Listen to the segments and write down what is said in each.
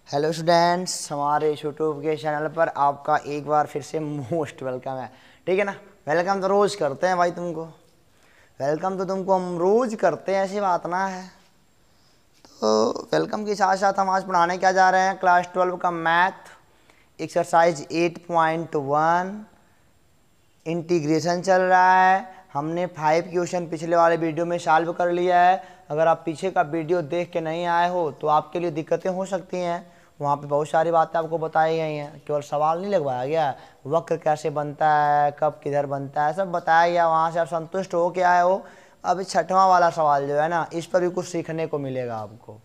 Hello students, हमारे YouTube के channel पर आपका एक बार फिर से मोस्ट वेलकम है। ठीक है ना। वेलकम तो रोज़ करते हैं भाई, तुमको वेलकम तो तुमको हम रोज़ करते हैं, ऐसी बात ना है। तो वेलकम के साथ साथ हम आज पढ़ाने क्या जा रहे हैं, क्लास 12 का मैथ एक्सरसाइज 8.1 इंटीग्रेशन चल रहा है। हमने 5 क्वेश्चन पिछले वाले वीडियो में सॉल्व कर लिया है। अगर आप पीछे का वीडियो देख के नहीं आए हो तो आपके लिए दिक्कतें हो सकती हैं। वहाँ पे बहुत सारी बातें आपको बताई गई हैं, केवल सवाल नहीं लगवाया गया। वक्र कैसे बनता है, कब किधर बनता है, सब बताया गया। वहाँ से आप संतुष्ट हो के आए हो। अब 6वां वाला सवाल जो है ना, इस पर भी कुछ सीखने को मिलेगा आपको।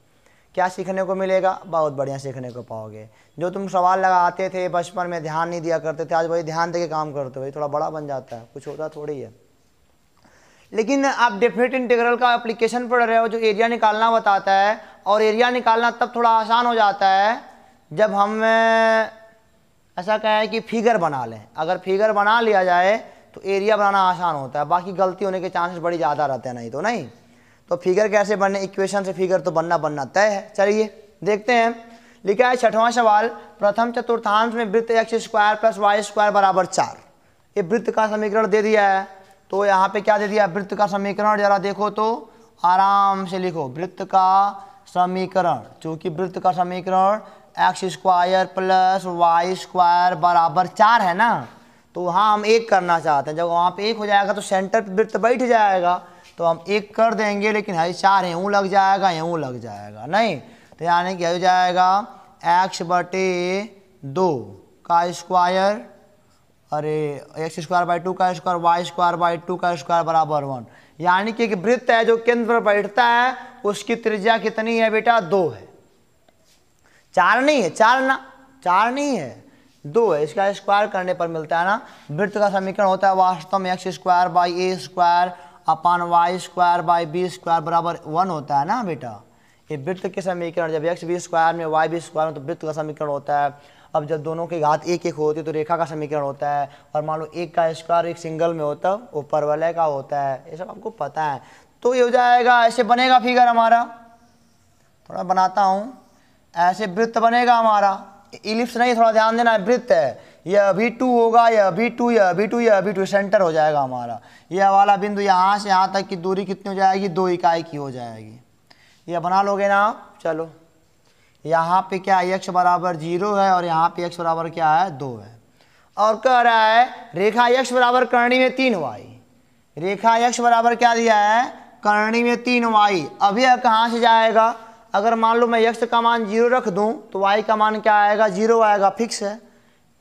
क्या सीखने को मिलेगा? बहुत बढ़िया सीखने को पाओगे। जो तुम सवाल लगाते थे बचपन में, ध्यान नहीं दिया करते थे, आज वही ध्यान दे के काम करते हो, भाई थोड़ा बड़ा बन जाता है, कुछ होता थोड़ी है। लेकिन आप डेफिनेट इंटीग्रल का एप्लीकेशन पढ़ रहे हो जो एरिया निकालना बताता है, और एरिया निकालना तब थोड़ा आसान हो जाता है जब हम ऐसा कहें कि फिगर बना लें। अगर फिगर बना लिया जाए तो एरिया बनाना आसान होता है, बाकी गलती होने के चांसेस बड़ी ज़्यादा रहते हैं। नहीं तो नहीं। तो फिगर कैसे बनने, इक्वेशन से फिगर तो बनना तय है। चलिए देखते हैं। लिखा है 6वां सवाल, प्रथम चतुर्थांश में वृत्त x square plus Y square बराबर 4। ये वृत्त का समीकरण दे दिया है। तो यहाँ पे क्या दे दिया, वृत्त का समीकरण जरा देखो तो आराम से लिखो। वृत्त का समीकरण, चूंकि वृत्त का समीकरण x square plus Y square बराबर 4 है ना, तो वहाँ हम 1 करना चाहते हैं। जब वहाँ पे 1 हो जाएगा तो सेंटर पे वृत्त बैठ जाएगा, तो हम 1 कर देंगे। लेकिन है 4 यूँ लग जाएगा, यूँ लग जाएगा नहीं, तो यानी क्या हो जाएगा x/2 का स्क्वायर, अरे x स्क्वायर बाई 2 का स्क्वायर, वाई स्क्वायर बाई 2 का स्क्वायर बराबर 1। यानी कि एक वृत्त है जो केंद्र पर बैठता है, उसकी त्रिज्या कितनी है बेटा? 2 है। 4 नहीं है, 4 नहीं है, 2 है। इसका स्क्वायर करने पर मिलता है ना। वृत्त का समीकरण होता है वास्तव में x square by A square upon Y square by B square बराबर 1 होता है ना बेटा। ये वृत्त के समीकरण जब x बी स्क्वायर में वाई बी स्क्वायर में, तो वृत्त का समीकरण होता है। अब जब दोनों की घात 1 होती है तो रेखा का समीकरण होता है। और मान लो 1 का स्क्वायर एक सिंगल में होता है, वो परवलय का होता है। ये सब आपको पता है। तो ये हो जाएगा, ऐसे बनेगा फिगर हमारा। थोड़ा बनाता हूँ, ऐसे वृत्त बनेगा हमारा। इलिप्स नहीं, थोड़ा ध्यान देना, वृत्त है। यह भी 2 होगा, यह भी 2, यह भी 2, यह भी 2, सेंटर हो जाएगा हमारा। यह वाला बिंदु यहाँ से यहाँ तक की दूरी कितनी हो जाएगी? 2 इकाई की हो जाएगी। यह बना लोगे ना आप? चलो, यहाँ पे क्या x बराबर 0 है और यहाँ पे x बराबर क्या है? 2 है। और कह रहा है रेखा x बराबर करनी में 3y। रेखा x बराबर क्या दिया है? करनी में 3y। अब यह कहाँ से जाएगा? अगर मान लो मैं x का मान 0 रख दूं तो y का मान क्या आएगा? 0 आएगा, फिक्स है।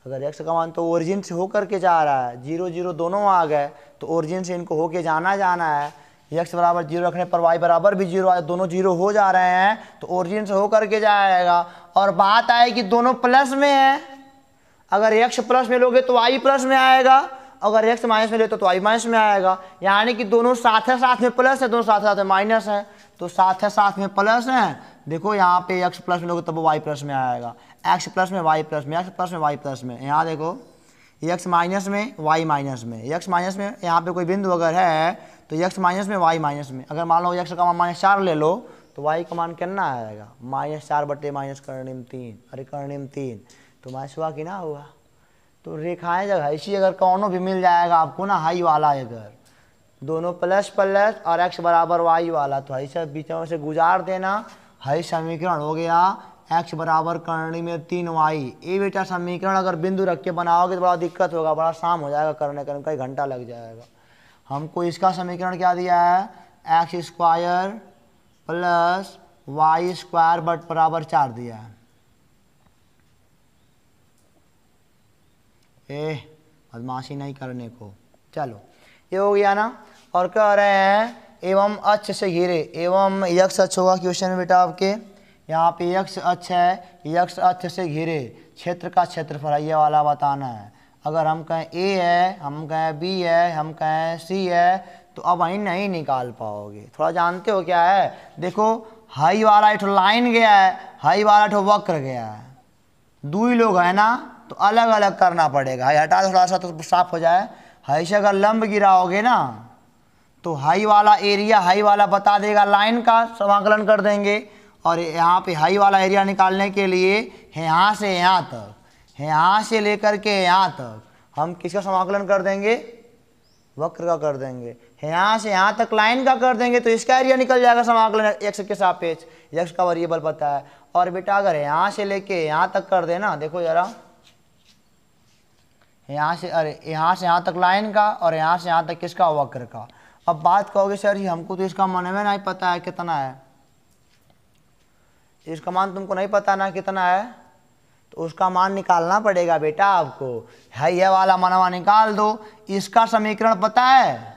अगर x का मान तो ओरिजिन से होकर के जा रहा है, 0 0 दोनों आ गए, तो ओरिजिन से इनको होके जाना है। x बराबर 0 रखने पर y बराबर भी 0 आए, दोनों 0 हो जा रहे हैं, तो ओरिजिन से होकर के जाएगा। और बात आए कि दोनों प्लस में है। अगर x प्लस में लोगे तो y प्लस में आएगा, अगर x माइनस में ले तो y माइनस में आएगा। यानी कि दोनों साथ में प्लस है, दोनों साथ में माइनस है, तो साथ में प्लस है। देखो यहाँ पे x प्लस में लोगे तब y प्लस में आएगा, x प्लस में y प्लस में, x प्लस में y प्लस में। यहाँ देखो x माइनस में y माइनस में, x माइनस में यहाँ पे कोई बिंदु अगर है तो x माइनस में y माइनस में। अगर मान लो x का मान -4 ले लो तो y का मान कितना आएगा? -4 बटे माइनस कर्णिम 3। अरे कर्णिम 3 तो माइनस हुआ कि ना हुआ? तो रेखाएं जब ऐसी अगर कौनों भी मिल जाएगा आपको ना, हाई वाला, अगर दोनों प्लस प्लस और x बराबर y वाला, तो ऐसा बीच में से गुजार देना। हाई समीकरण हो गया x बराबर करनी में 3y। ये बेटा समीकरण अगर बिंदु रख के बनाओगे तो बड़ा दिक्कत होगा, बड़ा शाम हो जाएगा करने कई घंटा लग जाएगा। हमको इसका समीकरण क्या दिया है? x square plus Y square but बराबर 4 दिया है। बदमाशी नहीं करने को। चलो ये हो गया ना। और कह रहे हैं एवं अक्ष से घिरे, एवं यक्ष अक्ष होगा क्वेश्चन में बेटा आपके। यहाँ पे यक्ष अक्ष है, यक्ष अक्ष से घिरे क्षेत्र का क्षेत्रफल ये वाला बताना है। अगर हम कहें A है, हम कहें B है, हम कहें C है, तो अब वहीं नहीं निकाल पाओगे। थोड़ा जानते हो क्या है? देखो हाई वाला एक लाइन गया है, हाई वाला एक वक्र गया है, 2 ही लोग है ना, तो अलग अलग करना पड़ेगा। हाई हटा थोड़ा सा तो साफ हो जाए। हाई से अगर लंब गिराओगे ना तो हाई वाला एरिया, हाई वाला बता देगा, लाइन का समाकलन कर देंगे। और यहाँ पे हाई वाला एरिया निकालने के लिए यहाँ से यहाँ तक, यहाँ से लेकर के यहाँ तक हम किसका समाकलन कर देंगे, वक्र का कर देंगे। यहाँ से यहाँ तक लाइन का कर देंगे तो इसका एरिया निकल जाएगा समाकलन एक्स के सापेक्ष, एक्स का वेरिएबल पता है। और बेटा अगर यहाँ से लेके यहाँ तक कर देना, देखो जरा, यहाँ से, अरे यहाँ से यहाँ तक लाइन का और यहाँ से यहाँ तक किसका, वक्र का। अब बात कहोगे सर जी हमको तो इसका मान में नहीं पता है कितना है, इसका मान तुमको नहीं पता ना कितना है, तो उसका मान निकालना पड़ेगा बेटा आपको। है ये वाला मनवा निकाल दो। इसका समीकरण पता है,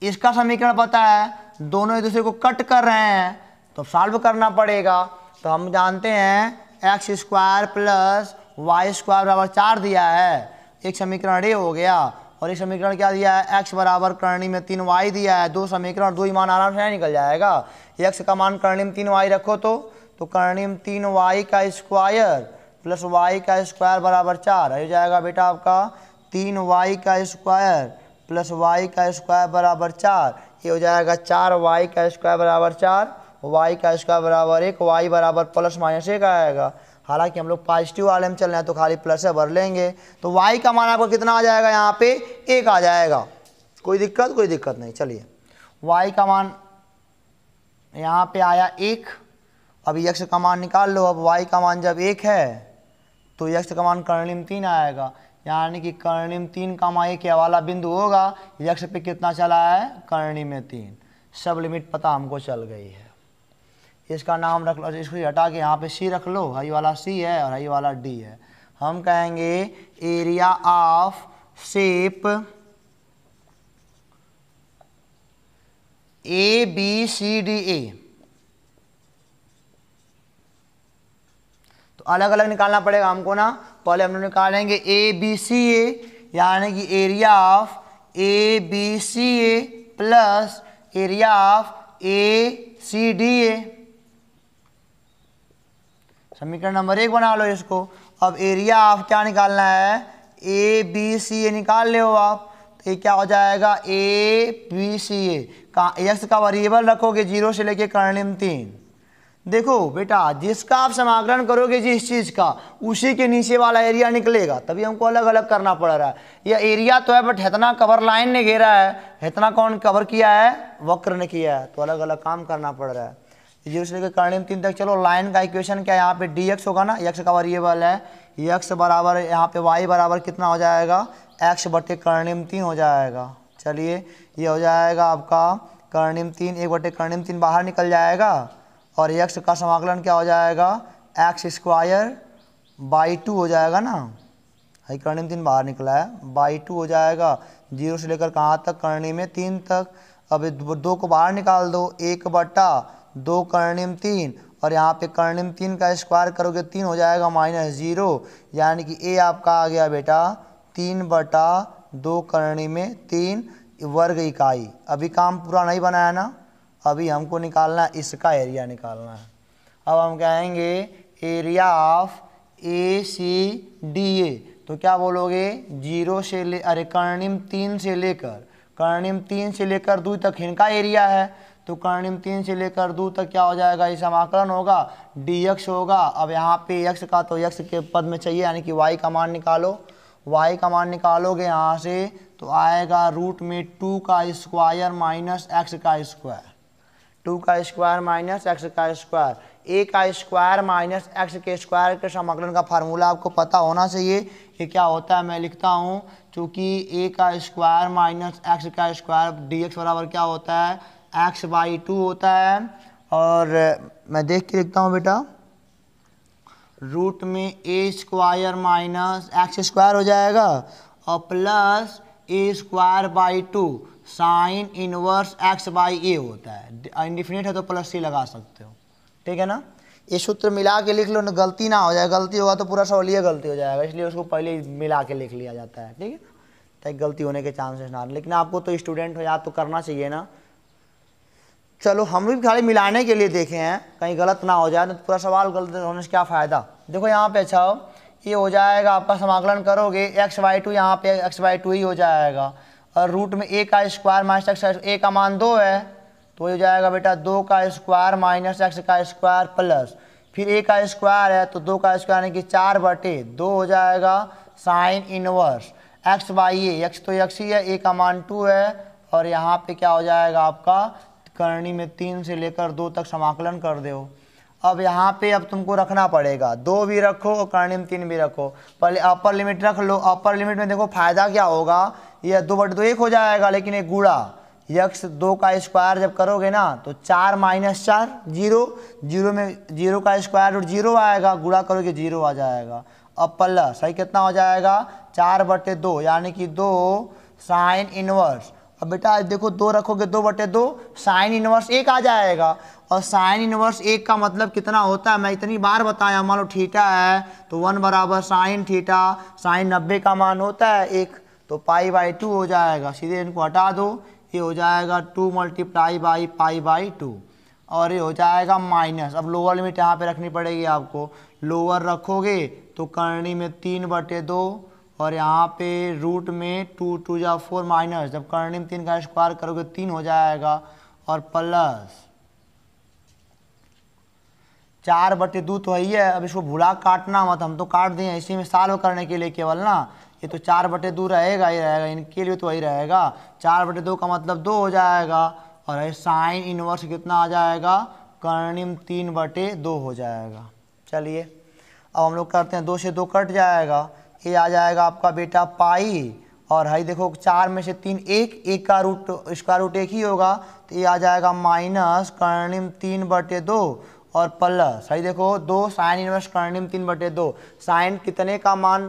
इसका समीकरण पता है, दोनों एक दूसरे को कट कर रहे हैं तो सॉल्व करना पड़ेगा। तो हम जानते हैं X square plus Y square बराबर 4 दिया है, एक समीकरण ए हो गया। और एक समीकरण क्या दिया है, एक्स बराबर करनी में 3y दिया है। दो समीकरण, दो ही मान आराम से निकल जाएगा। एक्स का मान करनी में 3y रखो तो करनी में 3y का स्क्वायर प्लस y का स्क्वायर बराबर 4 हो जाएगा बेटा आपका 3y का स्क्वायर प्लस y का स्क्वायर बराबर 4। ये हो जाएगा 4y का स्क्वायर बराबर 4, y का स्क्वायर बराबर 1, y बराबर प्लस माइनस 1 आएगा। हालांकि हम लोग पॉजिटिव वाले में चल रहे हैं तो खाली प्लस से भर लेंगे। तो y का मान आपको कितना आ जाएगा, यहाँ पे 1 आ जाएगा। कोई दिक्कत नहीं। चलिए y का मान यहाँ पे आया 1। अब x का मान निकाल लो। अब y का मान जब 1 है तो x का मान कर्णिम 3 आएगा, यानी कि कर्णिम 3 का मान एक वाला बिंदु होगा। x पे कितना चला है, कर्णिम में 3। सब लिमिट पता हमको चल गई है। इसका नाम रख लो, इसको हटा के यहाँ पे सी रख लो। हाई वाला सी है और हाई वाला डी है। हम कहेंगे area of shape A B C D A. तो अलग अलग निकालना पड़ेगा हमको ना। पहले हम लोग निकालेंगे ए बी सी ए, यानी कि area of A B C A plus area of A C D A. समीकरण नंबर 1 बना लो इसको। अब एरिया ऑफ क्या निकालना है, ए बी सी ए निकाल लो आप। तो ये क्या हो जाएगा, ए बी सी ए का एक्स का वेरिएबल रखोगे 0 से लेके कर्णिम 3। देखो बेटा, जिसका आप समाकलन करोगे जिस चीज़ का, उसी के नीचे वाला एरिया निकलेगा। तभी हमको अलग अलग करना पड़ रहा है। यह एरिया तो है बट इतना कवर लाइन ने घेरा है, इतना कौन कवर किया है, वक्र ने किया है। तो अलग अलग काम करना पड़ रहा है। 0 से लेकर कर्णिम 3 तक। चलो लाइन का इक्वेशन क्या है, यहाँ पे dx होगा ना, x का वेरिएबल है। x बराबर यहाँ पे y बराबर कितना हो जाएगा, x बटे कर्णिम 3 हो जाएगा। चलिए ये हो जाएगा आपका कर्णिम 3, 1 बटे कर्णिम 3 बाहर निकल जाएगा। और x का समाकलन क्या हो जाएगा, एक्स स्क्वायर बाई 2 हो जाएगा ना। हाई कर्णिम 3 बाहर निकला है, बाई 2 हो जाएगा। 0 से लेकर कहाँ तक, कर्णिम में 3 तक। अब 2 को बाहर निकाल दो, 1 बटा 2 कर्णिम 3, और यहाँ पे कर्णिम 3 का स्क्वायर करोगे 3 हो जाएगा -0, यानी कि ए आपका आ गया बेटा 3 बटा 2 कर्णिम में 3 वर्ग इकाई। अभी काम पूरा नहीं बनाया ना, अभी हमको निकालना है, इसका एरिया निकालना है। अब हम कहेंगे area of A C D A. तो क्या बोलोगे, 0 से कर्णिम 3 से लेकर, कर्णिम 3 से लेकर 2 तक इनका एरिया है। तो कर्णिम 3 से लेकर 2 तक क्या हो जाएगा, ये समाकलन होगा, dx होगा। अब यहाँ पे x का तो x के पद में चाहिए, यानी कि y का मान निकालो। y का मान निकालोगे यहाँ से तो आएगा रूट में 2 का स्क्वायर माइनस x का स्क्वायर, 2 का स्क्वायर माइनस x का स्क्वायर। a का स्क्वायर माइनस x के स्क्वायर के समाकलन का फार्मूला आपको पता होना चाहिए। ये क्या होता है, मैं लिखता हूँ, चूँकि a का स्क्वायर माइनस x का स्क्वायर dx बराबर क्या होता है, x/2 होता है। और मैं देख के लिखता हूँ बेटा, रूट में a square minus x square हो जाएगा और plus a square by 2 sine inverse x/a होता है। इंडिफिनिट है तो प्लस c लगा सकते हो, ठीक है ना। ये सूत्र मिला के लिख लो ना, गलती ना हो जाए। गलती होगा तो पूरा सवालिया गलती हो जाएगा, इसलिए उसको पहले ही मिला के लिख लिया जाता है, ठीक है, ताकि गलती होने के चांसेस ना। लेकिन आपको तो स्टूडेंट हो, याद तो करना चाहिए ना। चलो हम भी खाली मिलाने के लिए देखे हैं, कहीं गलत ना हो जाए, तो पूरा सवाल गलत होने से क्या फ़ायदा। देखो यहाँ पे अच्छा हो, ये हो जाएगा आपका समाकलन करोगे x/2, यहाँ पे x/2 ही हो जाएगा। और रूट में a का स्क्वायर माइनस x, a का मान 2 है तो ये हो जाएगा बेटा 2 का स्क्वायर माइनस x का स्क्वायर प्लस फिर a का स्क्वायर है तो 2 का स्क्वायर यानी कि 4/2 हो जाएगा sine inverse x by A, x तो x ही है, a का मान 2 है और यहाँ पे क्या हो जाएगा आपका करनी में 3 से लेकर 2 तक समाकलन कर दो। अब यहाँ पे अब तुमको रखना पड़ेगा 2 भी रखो और करनी में 3 भी रखो। पहले अपर लिमिट रख लो। अपर लिमिट में देखो फायदा क्या होगा, ये 2/2 1 हो जाएगा लेकिन एक गुणा यक्स 2 का स्क्वायर जब करोगे ना तो 4 माइनस 4 0, 0 में 0 का स्क्वायर रूट 0 आएगा, गुणा करोगे 0 आ जाएगा। अब प्लस सही कितना हो जाएगा 4/2 यानी कि 2 साइन इनवर्स। अब बेटा देखो 2 रखोगे 2/2 साइन इनवर्स 1 आ जाएगा और साइन इनवर्स 1 का मतलब कितना होता है मैं इतनी बार बताया। मान लो थीटा है तो 1 बराबर साइन थीटा, साइन 90 का मान होता है 1 तो π/2 हो जाएगा। सीधे इनको हटा दो, ये हो जाएगा 2 मल्टीप्लाई बाई π/2 और ये हो जाएगा माइनस। अब लोअर लिमिट यहाँ पे रखनी पड़ेगी आपको, लोअर रखोगे तो करनी में 3/2 और यहाँ पे रूट में 2 2 जा 4 माइनस जब करनी में 3 का स्क्वायर करोगे 3 हो जाएगा और प्लस 4/2 तो है ही है। अब इसको भुला काटना मत, हम तो काट दिए इसी में सॉल्व करने के लिए केवल ना, ये तो 4/2 रहेगा ही रहेगा, इनके लिए तो वही रहेगा। 4/2 का मतलब 2 हो जाएगा और साइन इनवर्स कितना आ जाएगा करनी में 3/2 हो जाएगा। चलिए अब हम लोग करते हैं, 2 से 2 कट जाएगा, ये आ जाएगा आपका बेटा पाई और है देखो 4 में से 3 1 का रूट स्क्वायर रूट 1 ही होगा तो ये आ जाएगा माइनस करनी में 3/2 और प्लस है देखो 2 साइन इनवर्स करनी में 3/2। साइन कितने का मान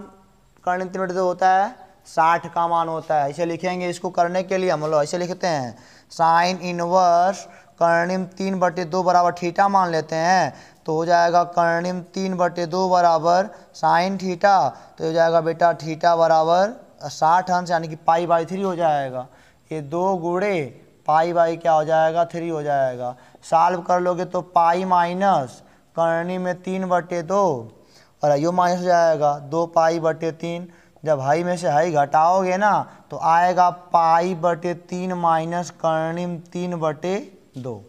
करनी में 3/2 होता है 60 का मान होता है। इसे लिखेंगे, इसको करने के लिए हम लोग ऐसे लिखते हैं साइन इनवर्स करनी में 3/2 बराबर थीटा मान लेते हैं तो हो जाएगा करनी में 3/2 बराबर साइन थीटा तो हो जाएगा बेटा थीटा बराबर 60 अंश यानी कि π/3 हो जाएगा। ये 2 गुणे π/ क्या हो जाएगा 3 हो जाएगा। सॉल्व कर लोगे तो पाई माइनस करनी में 3/2 और यो माइनस हो जाएगा 2π/3। जब हाई में से हाई घटाओगे ना तो आएगा π/3 माइनस करनी में 3/2।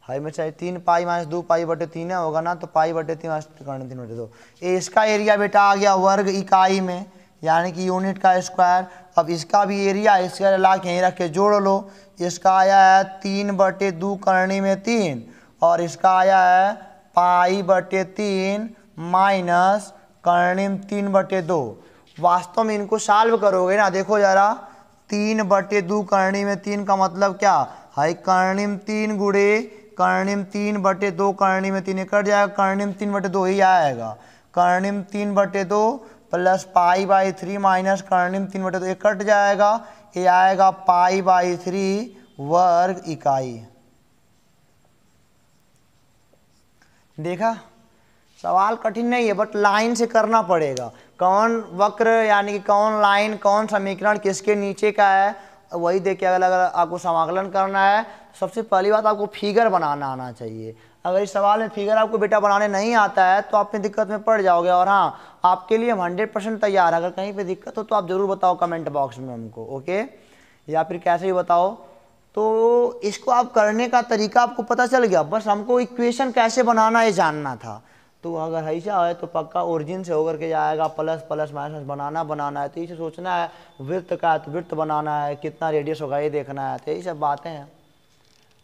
हाई में चाहे 3π माइनस 2π/3 होगा ना तो π/3 माइनस करनी 3/2। इसका एरिया बेटा आ गया वर्ग इकाई में यानी कि यूनिट का स्क्वायर। अब इसका भी एरिया इसका ला के यहीं रख के जोड़ लो। इसका आया है 3/2 करनी में 3 और इसका आया है π/3 माइनस करनी में 3/2। वास्तव में इनको सॉल्व करोगे ना, देखो जरा 3/2 करनी में 3 का मतलब क्या है करनी में 3 गुणे करनी में 3/2 करनी में 3 कट जाएगा, करनी में 3/2 ही आएगा। करनी में 3/2 प्लस π/3 माइनस करनी में 3/2 ये कट जाएगा, ये आएगा π/3 वर्ग इकाई। देखा सवाल कठिन नहीं है बट लाइन से करना पड़ेगा। कौन वक्र यानी कि कौन लाइन कौन समीकरण किसके नीचे का है वही देख के अलग अलग आपको समाकलन करना है। सबसे पहली बात आपको फिगर बनाना आना चाहिए। अगर इस सवाल में फिगर आपको बेटा बनाने नहीं आता है तो आप दिक्कत में पड़ जाओगे। और हाँ आपके लिए हम 100% तैयार। अगर कहीं पे दिक्कत हो तो आप ज़रूर बताओ कमेंट बॉक्स में हमको, ओके, या फिर कैसे ही बताओ। तो इसको आप करने का तरीका आपको पता चल गया, बस हमको इक्वेशन कैसे बनाना ये जानना था। तो अगर ऐसा है तो पक्का ओरिजिन से होकर के जाएगा, प्लस प्लस माइनस बनाना है। तो इसे सोचना है वृत्त का है तो वृत्त बनाना है, कितना रेडियस होगा ये देखना है। तो यही सब बातें हैं।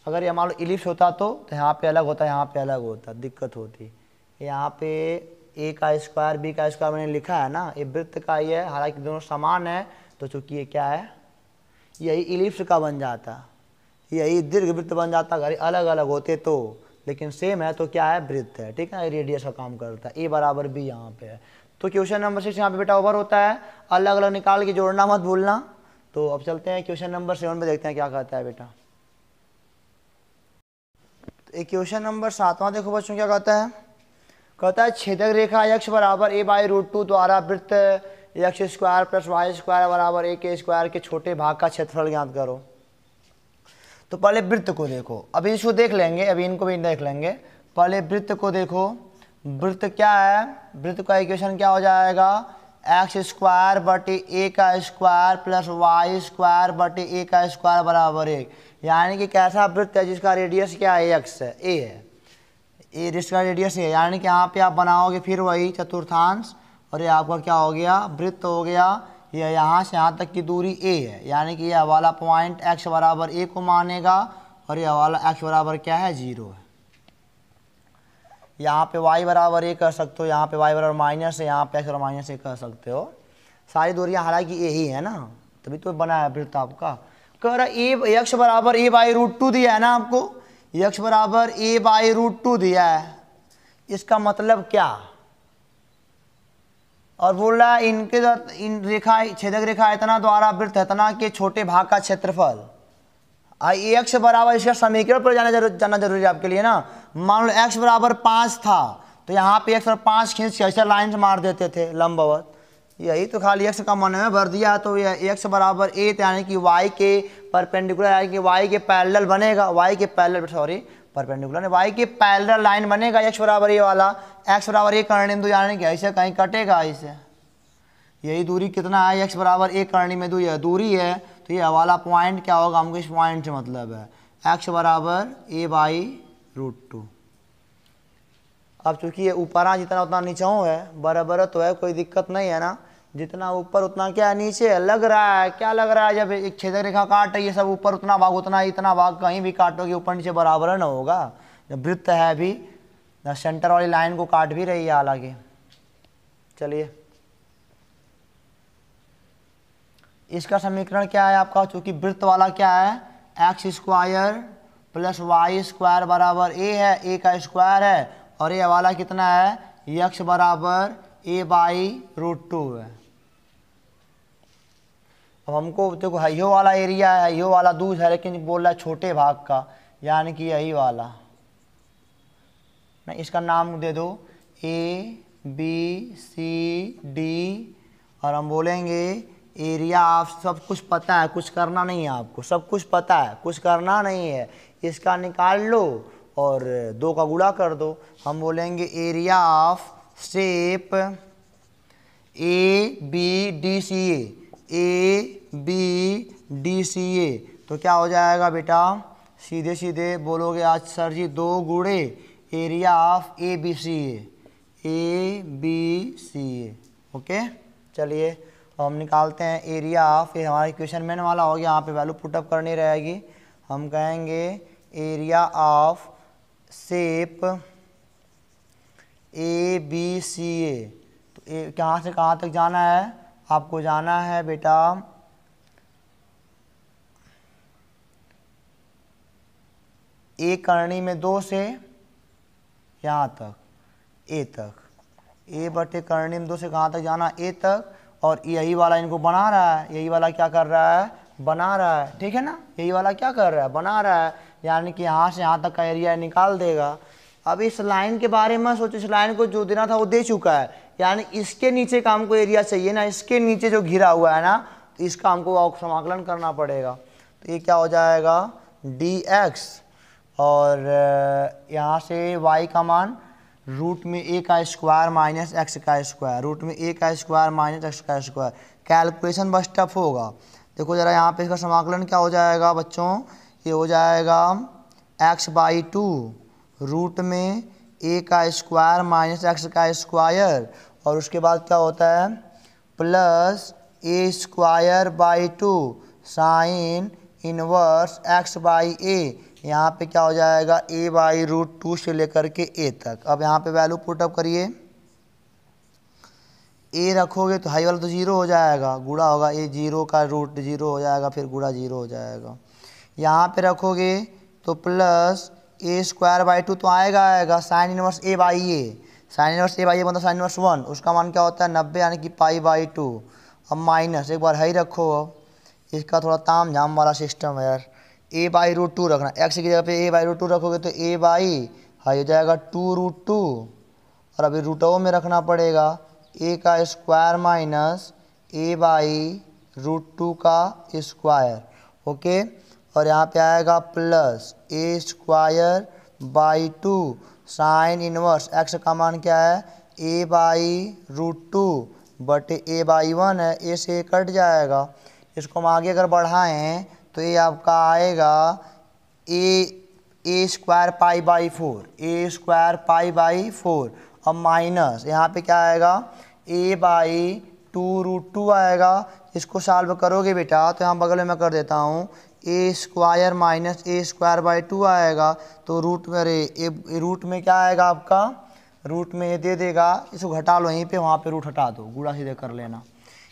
अगर ये मान लो इलिप्स होता तो यहाँ पे अलग होता, यहाँ पे अलग होता, दिक्कत होती। यहाँ पे ए का स्क्वायर बी का स्क्वायर मैंने लिखा है ना, ये वृत्त का ही है, हालांकि दोनों समान है। तो चूंकि ये क्या है यही इलिप्स का बन जाता, यही दीर्घवृत्त बन जाता। अगर अलग अलग होते तो, लेकिन सेम है तो क्या है वृत्त है, ठीक है, रेडियस का काम करता है। ए बराबर बी यहाँ पे है। तो क्वेश्चन नंबर 6 यहाँ पे बेटा ओवर होता है, अलग अलग निकाल के जोड़ना मत भूलना। तो अब चलते हैं क्वेश्चन नंबर 7 पे, देखते हैं क्या कहता है बेटा। क्वेश्चन नंबर 7वां देखो बच्चों क्या कहता है। कहता है छेदक रेखा x बराबर a/√2 द्वारा वृत्त x square plus Y square बराबर a के स्क्वायर के छोटे भाग का क्षेत्रफल ज्ञात करो। तो पहले वृत्त को देखो, अभी इसको देख लेंगे, अभी इनको भी देख लेंगे। पहले वृत्त को देखो, वृत्त क्या है, वृत्त का इक्वेशन क्या हो जाएगा एक्स स्क्वायर बटे ए का स्क्वायर प्लस वाई स्क्वायर बटे ए का स्क्वायर बराबर 1। यानी कि कैसा वृत्त है जिसका रेडियस क्या है, एक्स है, ए है, ए जिसका रेडियस है। यानी कि यहाँ पे आप बनाओगे फिर वही चतुर्थांश, और ये आपका क्या हो गया, वृत्त हो गया। ये यहाँ से यहाँ तक की दूरी ए है, यानी कि यह वाला पॉइंट एक्स बराबर ए को मानेगा, और यह वाला एक्स बराबर क्या है, 0 है। यहाँ पे y बराबर ए कर सकते हो, यहाँ पे y बराबर माइनस है, यहाँ पे x बराबर माइनस ए कर सकते हो। सारी दूरियाँ हालांकि ए ही है ना, तभी तो बना है वृत्त आपका। कह रहा ए x बराबर ए बाई रूट 2 दिया है ना आपको, x बराबर ए बाई रूट 2 दिया है। इसका मतलब क्या, और बोल रहा है इनके इन रेखा छेदक रेखा इतना द्वारा वृत्त इतना के छोटे भाग का क्षेत्रफल। एक्स बराबर, इसका समीकरण पर जाना जरूरी है आपके लिए ना। मान लो एक्स बराबर 5 था, तो यहाँ पे एक्स बराबर 5 खींच के ऐसे लाइन से मार देते थे लंबवत। यही तो खाली एक्स का मन में भर दिया, तो यह एक्स बराबर ए यानी कि वाई के परपेंडिकुलर, यानी कि वाई के पैरेलल बनेगा, वाई के पैरेलल, सॉरी परपेंडिकुलर, वाई के पैरेलल लाइन बनेगा एक्स बराबर ए वाला। एक्स बराबर ए करने में दो, यानी कि ऐसे कहीं कटेगा ऐसे। यही दूरी कितना है, एक्स बराबर ए करने में दो, यह दूरी है। तो ये वाला पॉइंट क्या होगा, हमको इस पॉइंट से मतलब है, एक्स बराबर ए बाई रूट 2। अब चूंकि ये ऊपर जितना उतना नीचा है, बराबर तो है, कोई दिक्कत नहीं है ना। जितना ऊपर उतना क्या नीचे है, लग रहा है, क्या लग रहा है, जब एक छेदक रेखा काट रही है सब ऊपर उतना भाग उतना, इतना भाग कहीं भी काटोगे ऊपर नीचे बराबर न होगा। जब वृत्त है अभी सेंटर वाली लाइन को काट भी रही है हालांकि। चलिए इसका समीकरण क्या है आपका, चूंकि वृत्त वाला क्या है, X square plus Y square बराबर ए है, ए का स्क्वायर है, और ये वाला कितना है, एक्स बराबर ए बाई रूट 2 है। अब हमको देखो यो वाला एरिया है, यो वाला दूर है, लेकिन बोल रहा है छोटे भाग का, यानी कि यही वाला नहीं, इसका नाम दे दो ए बी सी डी, और हम बोलेंगे एरिया। आप सब कुछ पता है, कुछ करना नहीं है आपको, सब कुछ पता है, कुछ करना नहीं है। इसका निकाल लो और 2 का गुणा कर दो। हम बोलेंगे area of shape A B D C A B D C A, तो क्या हो जाएगा बेटा, सीधे सीधे बोलोगे आज सर जी 2 गुणे area of A B C A. Okay चलिए हम निकालते हैं एरिया ऑफ, ये हमारा इक्वेशन मेन वाला हो गया, यहाँ पे वैल्यू पुटअप करनी रहेगी। हम कहेंगे area of shape A B C A. तो कहाँ से कहाँ तक जाना है आपको, जाना है बेटा ए करनी में 2 से यहाँ तक ए तक, ए बटे करनी में 2 से कहाँ तक जाना, ए तक। और यही वाला इनको बना रहा है, यही वाला क्या कर रहा है, बना रहा है, ठीक है ना। यही वाला क्या कर रहा है, बना रहा है, यानी कि यहाँ से यहाँ तक का एरिया निकाल देगा। अब इस लाइन के बारे में सोचो, इस लाइन को जो देना था वो दे चुका है, यानी इसके नीचे का हमको एरिया चाहिए ना, इसके नीचे जो घिरा हुआ है ना, तो इसका हमको समाकलन करना पड़ेगा। तो ये क्या हो जाएगा dx, और यहाँ से y का मान रूट में ए का स्क्वायर माइनस एक्स का स्क्वायर, रूट में ए का स्क्वायर माइनस एक्स का स्क्वायर। कैलकुलेशन बस टफ होगा। देखो ज़रा यहाँ पे इसका समाकलन क्या हो जाएगा बच्चों, ये हो जाएगा एक्स बाई 2 रूट में ए का स्क्वायर माइनस एक्स का स्क्वायर, और उसके बाद क्या होता है plus A square by 2 sine inverse X by A. यहाँ पे क्या हो जाएगा ए बाई रूट 2 से लेकर के ए तक। अब यहाँ पे वैल्यू पुटअप करिए, ए रखोगे तो हाई वाला तो 0 हो जाएगा, गुणा होगा ए 0 का रूट 0 हो जाएगा, फिर गुणा 0 हो जाएगा। यहाँ पे रखोगे तो प्लस ए स्क्वायर बाई 2 तो आएगा sine inverse A by A, sine inverse A by A मतलब साइन इनवर्स 1, उसका मान क्या होता है 90, यानी कि पाई बाई 2। अब माइनस एक बार हाई रखो, इसका थोड़ा ताम झाम वाला सिस्टम है यार। ए बाई रूट 2 रखना, एक्स की जगह पे ए बाई रूट 2 रखोगे तो ए बाई हाई हो जाएगा 2 रूट 2, और अभी रूटों में रखना पड़ेगा ए का square minus A by root 2 का स्क्वायर। ओके, और यहाँ पे आएगा plus A square by 2 sine inverse X का मान क्या है ए बाई रूट 2 बटे ए बाई 1 है, ए से कट जाएगा। इसको हम आगे अगर बढ़ाएं तो ये आपका आएगा A square pi by 4, A square pi by 4। अब माइनस यहाँ पे क्या आएगा, ए बाई 2√2 आएगा। इसको सॉल्व करोगे बेटा तो यहाँ बगल में मैं कर देता हूँ, A square minus A square by 2 आएगा। तो रूट में रूट में क्या आएगा आपका, रूट में ये दे देगा, इसको घटा लो यहीं पे, वहाँ पे रूट हटा दो, गुणा सीधे कर लेना।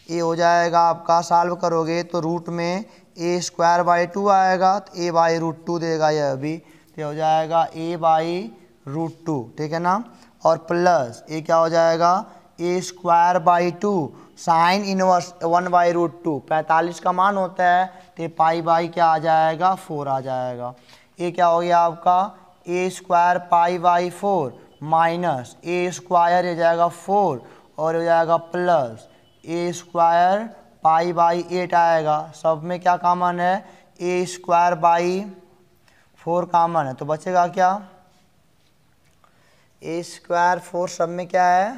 ये हो जाएगा आपका, सॉल्व करोगे तो रूट में ए स्क्वायर बाई 2 आएगा, तो ए बाई √2 देगा ये अभी, तो हो जाएगा ए बाई √2, ठीक है ना। और प्लस ये क्या हो जाएगा, A square by 2 sine inverse 1 by √2, 45 का मान होता है, तो पाई बाई क्या आ जाएगा, 4 आ जाएगा। ये क्या हो गया आपका, A square pi by 4 minus A square हो जाएगा 4 और हो जाएगा plus A square pi by 8 आएगा। सब में क्या कॉमन है, ए स्क्वायर बाई 4 कॉमन है, तो बचेगा क्या, ए स्क्वायर 4 सब में क्या है,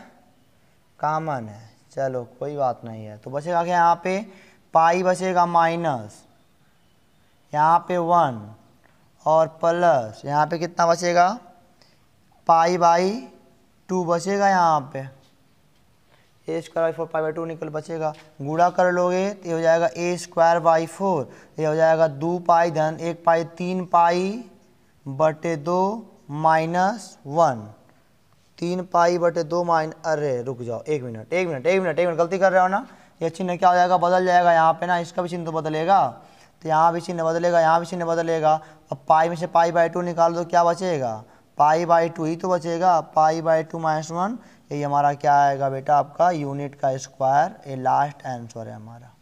कॉमन है। चलो कोई बात नहीं है, तो बचेगा क्या, यहाँ पे पाई बचेगा माइनस, यहाँ पे 1 और प्लस यहाँ पे कितना बचेगा, पाई बाई 2 बचेगा। यहाँ पे ए स्क्वायर बाई 4 पाई बाई 2 निकल बचेगा, गुणा कर लोगे तो ये हो जाएगा ए स्क्वायर बाई 4, ये हो जाएगा 2 पाई धन 1 पाई 3 पाई बटे 2 माइनस 1, 3 पाई बटे 2 अरे रुक जाओ, एक मिनट गलती कर रहे हो ना। ये चिन्ह क्या हो जाएगा, बदल जाएगा यहाँ पे ना, इसका भी चिन्ह तो बदलेगा, तो यहाँ भी चिन्ह बदलेगा, यहाँ भी चिन्ह बदलेगा। अब पाई में से पाई बाई 2 निकाल दो, क्या बचेगा, पाई बाई 2 ही तो बचेगा, पाई बाई 2 माइनस 1। ये हमारा क्या आएगा बेटा, आपका यूनिट का स्क्वायर। ये लास्ट आंसर है हमारा।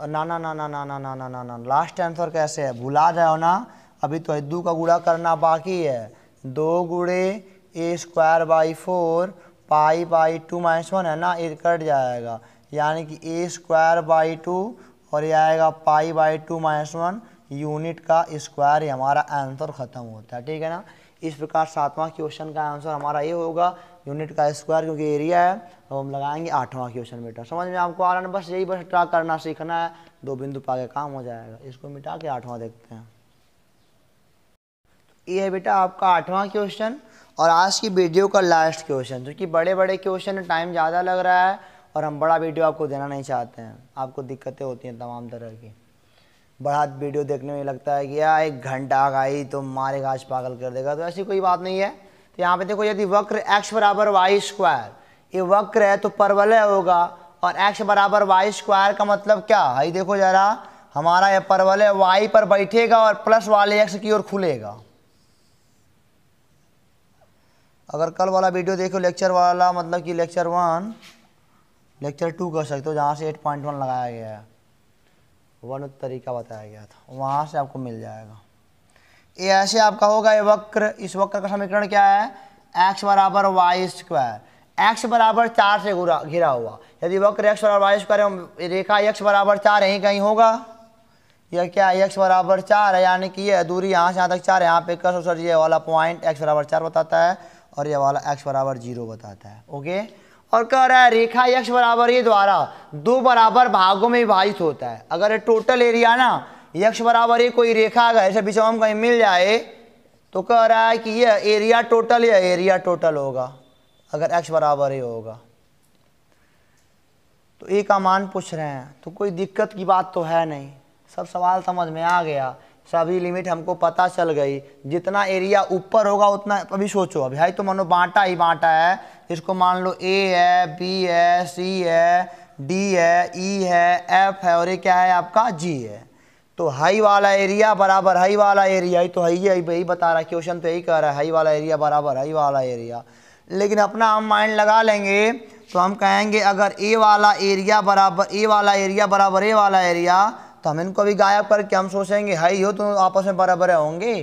ना ना ना ना ना ना ना ना ना ना लास्ट आंसर कैसे है, भुला जाओ ना, अभी तो 2 का गुणा करना बाकी है। 2 गुणे A square by 4 pi by 2 minus 1 है ना, ये कट जाएगा, यानी कि ए स्क्वायर बाई 2 और ये आएगा पाई बाई 2 माइनस 1 यूनिट का स्क्वायर। हमारा आंसर ख़त्म होता है, ठीक है ना। इस प्रकार 7वां क्वेश्चन का आंसर हमारा ये होगा, यूनिट का स्क्वायर, क्योंकि एरिया है। अब हम लगाएंगे 8वां क्वेश्चन बेटा। समझ में आपको आ रहा है, बस यही बस ट्रा करना सीखना है, 2 बिंदु पा के काम हो जाएगा। इसको मिटा के 8वां देखते हैं। ये है बेटा आपका 8वां क्वेश्चन और आज की वीडियो का लास्ट क्वेश्चन, जो कि बड़े बड़े क्वेश्चन में टाइम ज़्यादा लग रहा है और हम बड़ा वीडियो आपको देना नहीं चाहते हैं। आपको दिक्कतें होती हैं तमाम तरह की, बड़ा वीडियो देखने में लगता है कि यार 1 घंटा का ही तो मारेगा, आज पागल कर देगा, तो ऐसी कोई बात नहीं है। तो यहाँ पे देखो, यदि वक्र x बराबर वाई स्क्वायर, ये वक्र है तो परवलय होगा, और x बराबर वाई स्क्वायर का मतलब क्या है, देखो जरा, हमारा यह परवलय y पर बैठेगा और प्लस वाले x की ओर खुलेगा। अगर कल वाला वीडियो देखो, लेक्चर वाला, मतलब कि लेक्चर 1 लेक्चर 2 कर सकते हो, जहाँ से 8.1 लगाया गया है, 1 तरीका बताया गया था, वहाँ से आपको मिल जाएगा। ये ऐसे आपका होगा ये वक्र। इस वक्र का समीकरण क्या है, x बराबर वाई स्क्वायर, x बराबर 4 से घिरा हुआ। यदि वक्र x बराबर वाई स्क्वायर, रेखा x बराबर 4 यहीं कहीं होगा, यह क्या है, x बराबर 4 है, यानी कि ये दूरी यहाँ से यहाँ तक 4 है। यहाँ पे कस सर ये वाला पॉइंट x बराबर 4 बताता है और ये वाला x बराबर 0 बताता है। ओके, और कह रहा है रेखा x बराबर ये द्वारा 2 बराबर भागों में विभाजित होता है। अगर ये टोटल एरिया ना x बराबर ये कोई रेखा अगर ऐसे बीच में कहीं मिल जाए, तो कह रहा है कि ये एरिया टोटल, या एरिया टोटल होगा अगर x बराबर ये होगा। तो ए का मान पूछ रहे हैं, तो कोई दिक्कत की बात तो है नहीं, सब सवाल समझ में आ गया, सभी लिमिट हमको पता चल गई। जितना एरिया ऊपर होगा उतना, अभी सोचो, अभी भाई तो मानो बांटा ही बांटा है, इसको मान लो A है, B है, C है, D है, E है, F है और ये क्या है आपका G है। तो हाई वाला एरिया बराबर हाई वाला एरिया, ही तो यही बता रहा है क्वेश्चन, तो यही कह रहा है हाई वाला एरिया बराबर हाई वाला एरिया। लेकिन अपना हम माइंड लगा लेंगे तो हम कहेंगे अगर A वाला एरिया बराबर A वाला एरिया बराबर A वाला एरिया, तो हम इनको भी गायब करके हम सोचेंगे हाई हो तो आपस में बराबर होंगे।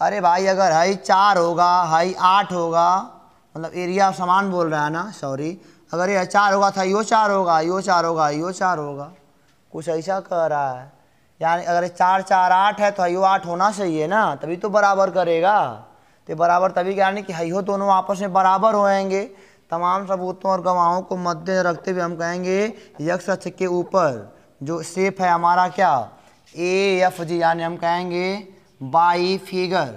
अरे भाई अगर हाई 4 होगा, हाई 8 होगा, मतलब एरिया समान बोल रहा है ना, सॉरी, अगर ये 4 होगा तो यो 4 होगा, यो 4 होगा, यो 4 होगा, कुछ ऐसा कह रहा है। यानी अगर 4 4 8 है तो यो 8 होना चाहिए ना, तभी तो बराबर करेगा। तो बराबर तभी, यानी कि हाई हो दोनों आपस में बराबर होएंगे। तमाम सबूतों और गवाहों को मद्देनजर रखते हुए हम कहेंगे यक्ष अक्ष के ऊपर जो शेप है हमारा क्या AFG, यानी हम कहेंगे by figure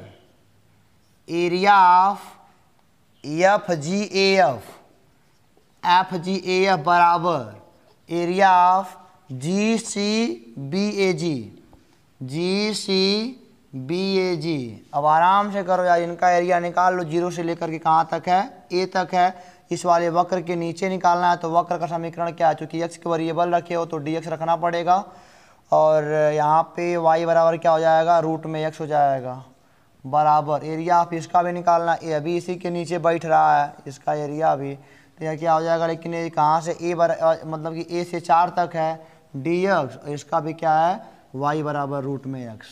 area of FGAF बराबर एरिया ऑफ GCBAG। अब आराम से करो यार, इनका एरिया निकाल लो, 0 से लेकर के कहाँ तक है, A तक है। इस वाले वक्र के नीचे निकालना है, तो वक्र का समीकरण क्या है, चूँकि x के वेरिएबल रखे हो तो dx रखना पड़ेगा, और यहाँ पे y बराबर क्या हो जाएगा, रूट में x हो जाएगा, बराबर एरिया ऑफ इसका भी निकालना, ये अभी इसी के नीचे बैठ रहा है, इसका एरिया भी, तो यह क्या हो जाएगा, लेकिन ये कहाँ से मतलब कि A से 4 तक है dx, और इसका भी क्या है y बराबर रूट में x।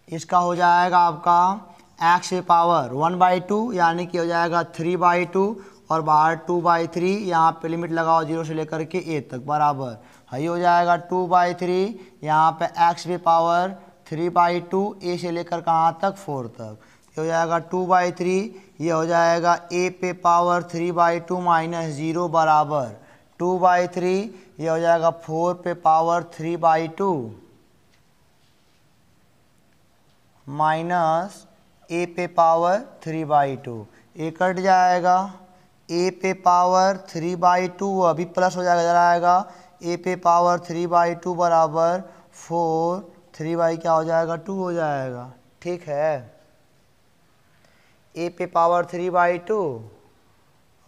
इसका हो जाएगा आपका x से पावर 1/2, यानी कि हो जाएगा 3/2, और बाहर 2/3, यहाँ पे लिमिट लगाओ 0 से लेकर के a तक, बराबर ये हो जाएगा 2/3, यहाँ पे x पे पावर 3/2, a से लेकर कहाँ तक 4 तक, ये हो जाएगा 2/3, ये हो जाएगा a पे पावर 3/2 माइनस 0 बराबर 2/3, ये हो जाएगा 4 पे पावर 3/2 माइनस a पे पावर 3/2, a कट जाएगा, a पे पावर 3/2 अभी प्लस हो जाएगा, इधर आएगा a पे पावर 3/2 बराबर 4, 3 क्या हो जाएगा 2 हो जाएगा, ठीक है। a पे पावर 3/2,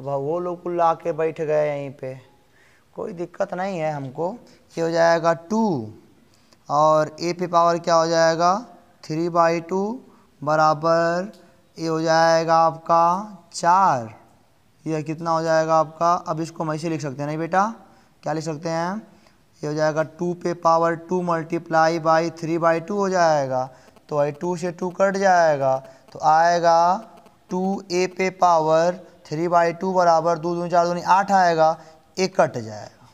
अब वो लोग ला के बैठ गए यहीं पे, कोई दिक्कत नहीं है हमको, ये हो जाएगा 2, और a पे पावर क्या हो जाएगा 3/2 बराबर ये हो जाएगा आपका 4, यह कितना हो जाएगा आपका, अब इसको हम ऐसे लिख सकते हैं नहीं बेटा, क्या लिख सकते हैं, ये हो जाएगा 2 पे पावर 2 मल्टीप्लाई बाई 3/2 हो जाएगा, तो ये 2 से 2 कट जाएगा, तो आएगा 2a पे पावर 3/2 बराबर 2 दूनी 4 दूनी 8 आएगा, 1 कट जाएगा,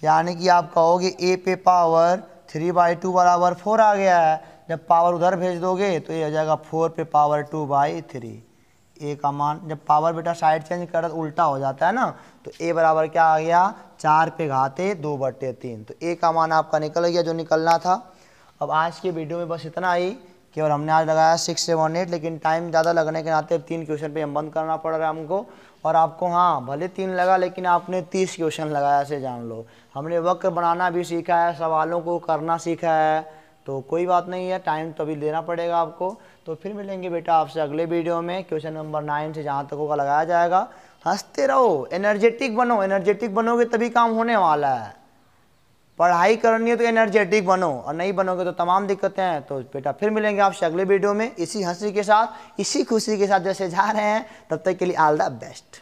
यानी कि आप कहोगे a पे पावर 3/2 बराबर 4 आ गया है, जब पावर उधर भेज दोगे तो ये हो जाएगा 4 पे पावर 2/3, a का मान, जब पावर बेटा साइड चेंज कर तो उल्टा हो जाता है ना, तो a बराबर क्या आ गया 4 पे घाते 2/3, तो a का मान आपका निकल गया जो निकलना था। अब आज की वीडियो में बस इतना ही, केवल हमने आज लगाया 6, 7, 8, लेकिन टाइम ज़्यादा लगने के नाते 3 क्वेश्चन पे हम बंद करना पड़ रहा है हमको, और आपको हाँ भले 3 लगा लेकिन आपने 30 क्वेश्चन लगाया से जान लो। हमने वक्र बनाना भी सीखा है, सवालों को करना सीखा है, तो कोई बात नहीं है, टाइम तो अभी देना पड़ेगा आपको। तो फिर मिलेंगे बेटा आपसे अगले वीडियो में, क्वेश्चन नंबर 9 से जहाँ तक होगा लगाया जाएगा। हंसते रहो, एनर्जेटिक बनो, एनर्जेटिक बनोगे तभी काम होने वाला है। पढ़ाई करनी है तो एनर्जेटिक बनो, और नहीं बनोगे तो तमाम दिक्कतें हैं। तो बेटा फिर मिलेंगे आपसे अगले वीडियो में इसी हंसी के साथ, इसी खुशी के साथ जैसे जा रहे हैं, तब तक के लिए ऑल द बेस्ट।